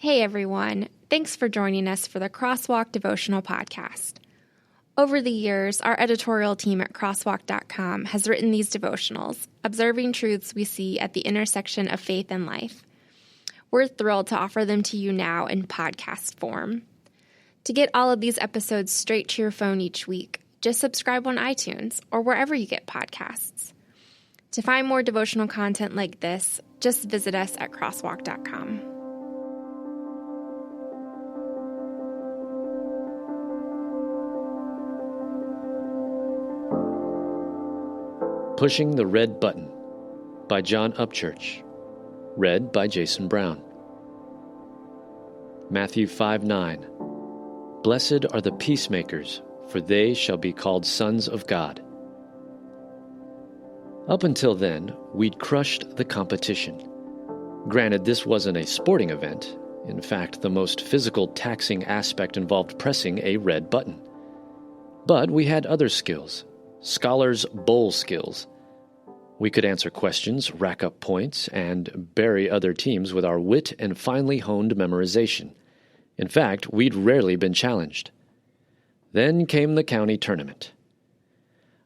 Hey everyone, thanks for joining us for the Crosswalk Devotional Podcast. Over the years, our editorial team at crosswalk.com has written these devotionals, observing truths we see at the intersection of faith and life. We're thrilled to offer them to you now in podcast form. To get all of these episodes straight to your phone each week, just subscribe on iTunes or wherever you get podcasts. To find more devotional content like this, just visit us at crosswalk.com. Pushing the Red Button by John Upchurch. Read by Jason Brown. Matthew 5:9. Blessed are the peacemakers, for they shall be called sons of God. Up until then, we'd crushed the competition. Granted, this wasn't a sporting event. In fact, the most physical, taxing aspect involved pressing a red button. But we had other skills. Scholars' bowl skills. We could answer questions, rack up points, and bury other teams with our wit and finely honed memorization. In fact, we'd rarely been challenged. Then came the county tournament.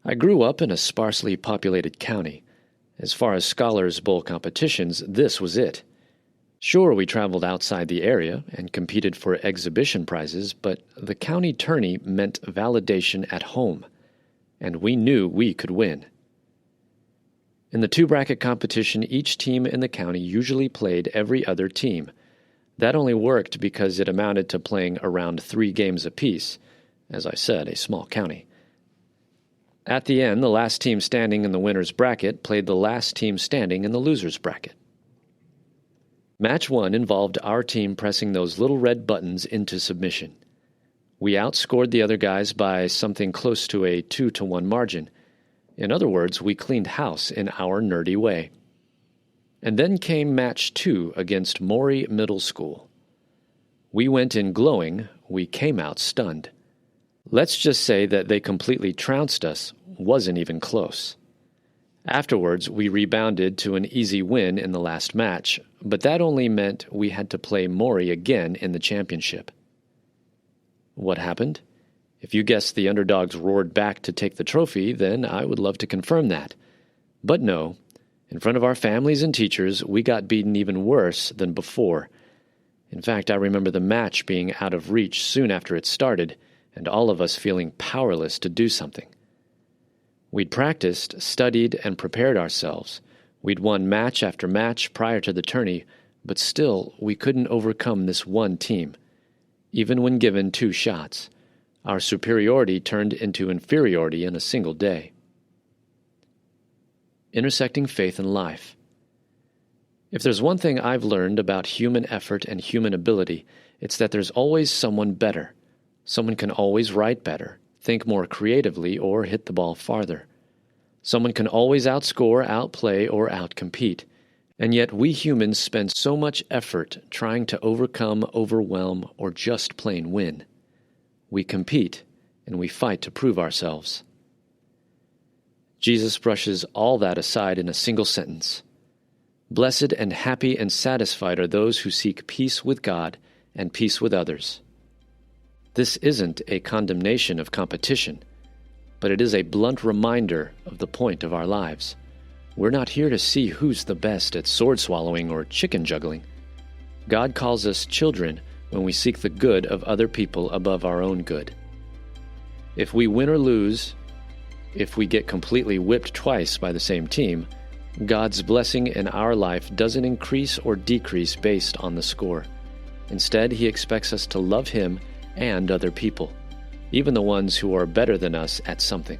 I grew up in a sparsely populated county. As far as Scholars' Bowl competitions, this was it. Sure, we traveled outside the area and competed for exhibition prizes, but the county tourney meant validation at home. And we knew we could win. In the two-bracket competition, each team in the county usually played every other team. That only worked because it amounted to playing around 3 games apiece. As I said, a small county. At the end, the last team standing in the winner's bracket played the last team standing in the loser's bracket. Match 1 involved our team pressing those little red buttons into submission. We outscored the other guys by something close to a 2-1 margin. In other words, we cleaned house in our nerdy way. And then came Match 2 against Maury Middle School. We went in glowing, we came out stunned. Let's just say that they completely trounced us, wasn't even close. Afterwards, we rebounded to an easy win in the last match, but that only meant we had to play Maury again in the championship. What happened? If you guessed the underdogs roared back to take the trophy, then I would love to confirm that. But no, in front of our families and teachers, we got beaten even worse than before. In fact, I remember the match being out of reach soon after it started, and all of us feeling powerless to do something. We'd practiced, studied, and prepared ourselves. We'd won match after match prior to the tourney, but still, we couldn't overcome this one team. Even when given 2 shots, our superiority turned into inferiority in a single day. Intersecting faith and life. If there's one thing I've learned about human effort and human ability, it's that there's always someone better. Someone can always write better, think more creatively, or hit the ball farther. Someone can always outscore, outplay, or outcompete. And yet we humans spend so much effort trying to overcome, overwhelm, or just plain win. We compete, and we fight to prove ourselves. Jesus brushes all that aside in a single sentence. Blessed and happy and satisfied are those who seek peace with God and peace with others. This isn't a condemnation of competition, but it is a blunt reminder of the point of our lives. We're not here to see who's the best at sword swallowing or chicken juggling. God calls us children when we seek the good of other people above our own good. If we win or lose, if we get completely whipped twice by the same team, God's blessing in our life doesn't increase or decrease based on the score. Instead, He expects us to love Him and other people, even the ones who are better than us at something.